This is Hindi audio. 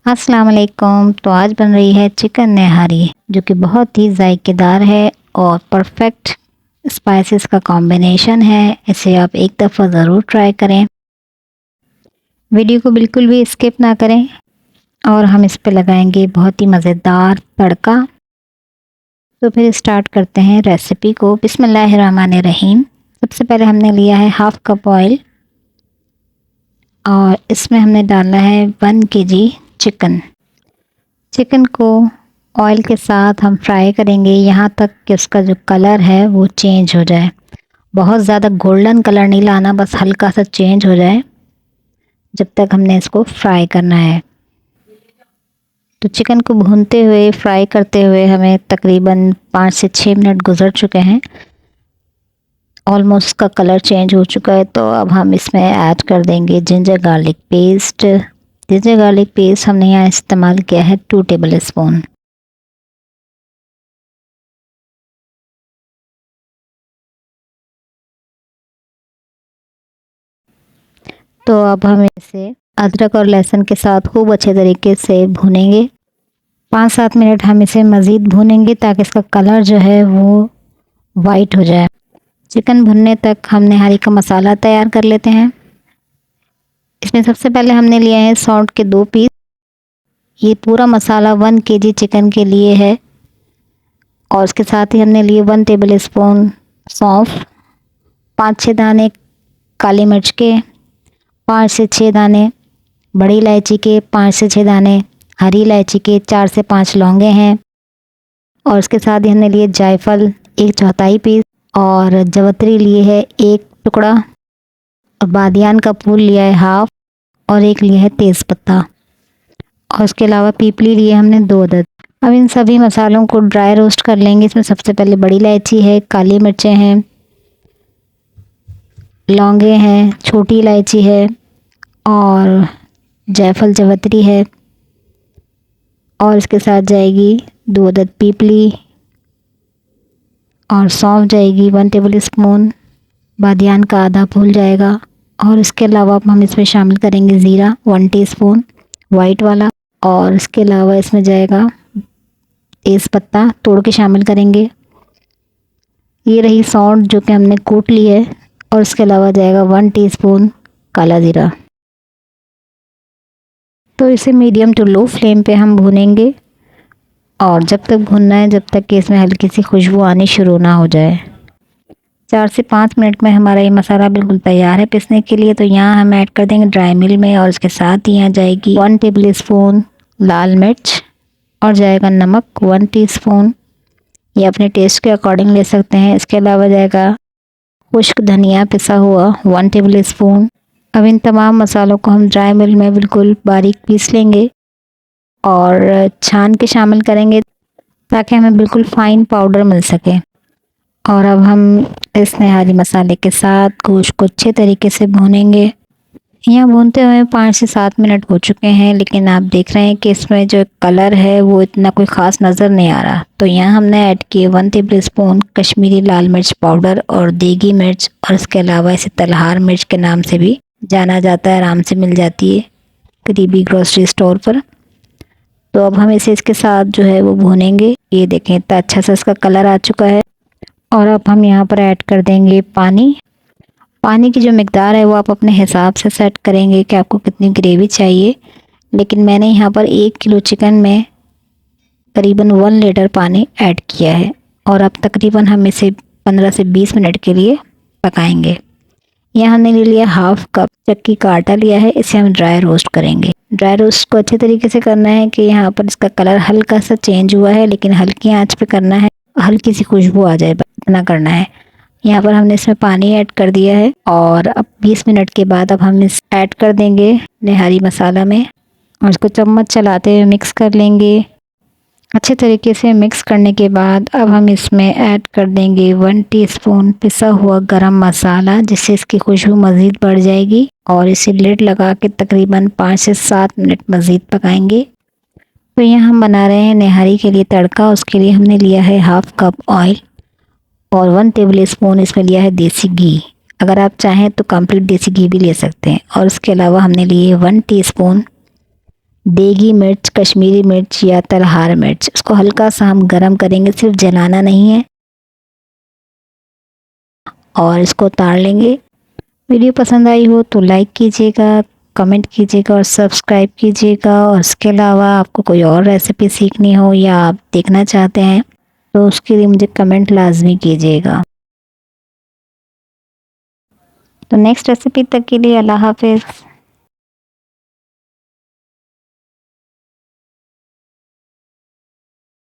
अस्सलाम वालेकुम। तो आज बन रही है चिकन नहारी, जो कि बहुत ही जायकेदार है और परफेक्ट स्पाइसेस का कॉम्बिनेशन है। इसे आप एक दफ़ा ज़रूर ट्राई करें। वीडियो को बिल्कुल भी स्किप ना करें। और हम इस पे लगाएंगे बहुत ही मज़ेदार तड़का। तो फिर स्टार्ट करते हैं रेसिपी को। बिस्मिल्लाहिर्रहमानिर्रहीम। सबसे पहले हमने लिया है 1/2 कप ऑयल और इसमें हमने डालना है 1 kg चिकन। चिकन को ऑयल के साथ हम फ्राई करेंगे यहाँ तक कि उसका जो कलर है वो चेंज हो जाए। बहुत ज़्यादा गोल्डन कलर नहीं लाना, बस हल्का सा चेंज हो जाए जब तक हमने इसको फ्राई करना है। तो चिकन को भूनते हुए फ्राई करते हुए हमें तकरीबन 5 से 6 मिनट गुजर चुके हैं। ऑलमोस्ट का कलर चेंज हो चुका है। तो अब हम इसमें ऐड कर देंगे ginger garlic paste. Ginger garlic paste हमने यहाँ इस्तेमाल किया है 2 टेबल स्पून। तो अब हम इसे अदरक और लहसुन के साथ खूब अच्छे तरीके से भूनेंगे। 5-7 मिनट हम इसे मज़ीद भूनेंगे ताकि इसका कलर जो है वो वाइट हो जाए। चिकन भुनने तक हम नहारी का मसाला तैयार कर लेते हैं। इसमें सबसे पहले हमने लिया है सौंठ के 2 पीस। ये पूरा मसाला 1 kg चिकन के लिए है। और उसके साथ ही हमने लिए 1 टेबल स्पून सौंफ, 5-6 दाने काली मिर्च के, 5 से 6 दाने बड़ी इलायची के, 5 से 6 दाने हरी इलायची के, 4 से 5 लौंगे हैं। और उसके साथ ही हमने लिए जायफल 1/4 पीस और जवतरी लिए है 1 टुकड़ा और बादियान का फूल लिया है 1/2 और 1 लिया है तेज़पत्ता। और उसके अलावा पीपली लिए हमने 2 अदद। अब इन सभी मसालों को ड्राई रोस्ट कर लेंगे। इसमें सबसे पहले बड़ी इलायची है, काली मिर्चें हैं, लौंगे हैं, छोटी इलायची है और जायफल जवतरी है। और इसके साथ जाएगी 2 अदद पीपली और सौंफ जाएगी 1 टेबल स्पून, बादियान का आधा फूल जाएगा। और इसके अलावा हम इसमें शामिल करेंगे ज़ीरा 1 टीस्पून वाइट वाला। और इसके अलावा इसमें जाएगा तेज़पत्ता तोड़ के शामिल करेंगे। ये रही सौंठ जो कि हमने कूट ली है। और इसके अलावा जाएगा 1 टीस्पून काला ज़ीरा। तो इसे मीडियम टू लो फ्लेम पे हम भूनेंगे और जब तक भूनना है जब तक कि इसमें हल्की सी खुशबू आनी शुरू ना हो जाए। 4 से 5 मिनट में हमारा ये मसाला बिल्कुल तैयार है पीसने के लिए। तो यहाँ हम ऐड कर देंगे ड्राई मिल में और इसके साथ ही यहाँ जाएगी 1 टेबल स्पून लाल मिर्च और जाएगा नमक 1 टीस्पून। ये अपने टेस्ट के अकॉर्डिंग ले सकते हैं। इसके अलावा जाएगा खुश्क धनिया पिसा हुआ 1 टेबल स्पून। अब इन तमाम मसालों को हम ड्राई मिल में बिल्कुल बारीक पीस लेंगे और छान के शामिल करेंगे ताकि हमें बिल्कुल फ़ाइन पाउडर मिल सके। और अब हम इस नहारी मसाले के साथ गोश्त को अच्छे तरीके से भूनेंगे। यहाँ भूनते हुए 5 से 7 मिनट हो चुके हैं, लेकिन आप देख रहे हैं कि इसमें जो कलर है वो इतना कोई ख़ास नज़र नहीं आ रहा। तो यहाँ हमने ऐड किए 1 टेबल स्पून कश्मीरी लाल मिर्च पाउडर और देगी मिर्च। और इसके अलावा इसे तलहार मिर्च के नाम से भी जाना जाता है, आराम से मिल जाती है करीबी ग्रोसरी स्टोर पर। तो अब हम इसे इसके साथ जो है वो भूनेंगे। ये देखें इतना अच्छा सा इसका कलर आ चुका है। और अब हम यहाँ पर ऐड कर देंगे पानी। पानी की जो मिकदार है वो आप अपने हिसाब से सेट करेंगे कि आपको कितनी ग्रेवी चाहिए। लेकिन मैंने यहाँ पर 1 किलो चिकन में करीबन 1 लीटर पानी ऐड किया है। और अब तकरीबन हम इसे 15 से 20 मिनट के लिए पकाएंगे। यहाँ हमने ले लिया 1/2 कप चक्की का आटा लिया है। इसे हम ड्राई रोस्ट करेंगे। ड्राई रोस्ट को अच्छे तरीके से करना है कि यहाँ पर इसका कलर हल्का सा चेंज हुआ है, लेकिन हल्की आंच पे करना है, हल्की सी खुशबू आ जाए इतना करना है। यहाँ पर हमने इसमें पानी ऐड कर दिया है और अब 20 मिनट के बाद अब हम इस ऐड कर देंगे नहारी मसाला में और इसको चम्मच चलाते हुए मिक्स कर लेंगे। अच्छे तरीके से मिक्स करने के बाद अब हम इसमें ऐड कर देंगे 1 टीस्पून पिसा हुआ गरम मसाला, जिससे इसकी खुशबू मज़ीद बढ़ जाएगी। और इसे लिड लगा के तकरीबन 5 से 7 मिनट मज़ीद पकाएंगे। तो यहाँ हम बना रहे हैं नहारी के लिए तड़का। उसके लिए हमने लिया है 1/2 कप ऑयल और 1 टेबल स्पून इसमें लिया है देसी घी। अगर आप चाहें तो कंप्लीट देसी घी भी ले सकते हैं। और उसके अलावा हमने लिए 1 टीस्पून देगी मिर्च, कश्मीरी मिर्च या तलहार मिर्च। इसको हल्का सा हम गरम करेंगे, सिर्फ जलाना नहीं है, और इसको उतार लेंगे। वीडियो पसंद आई हो तो लाइक कीजिएगा, कमेंट कीजिएगा और सब्सक्राइब कीजिएगा। और इसके अलावा आपको कोई और रेसिपी सीखनी हो या आप देखना चाहते हैं तो उसके लिए मुझे कमेंट लाजमी कीजिएगा। तो नेक्स्ट रेसिपी तक के लिए अल्लाह हाफ़िज़।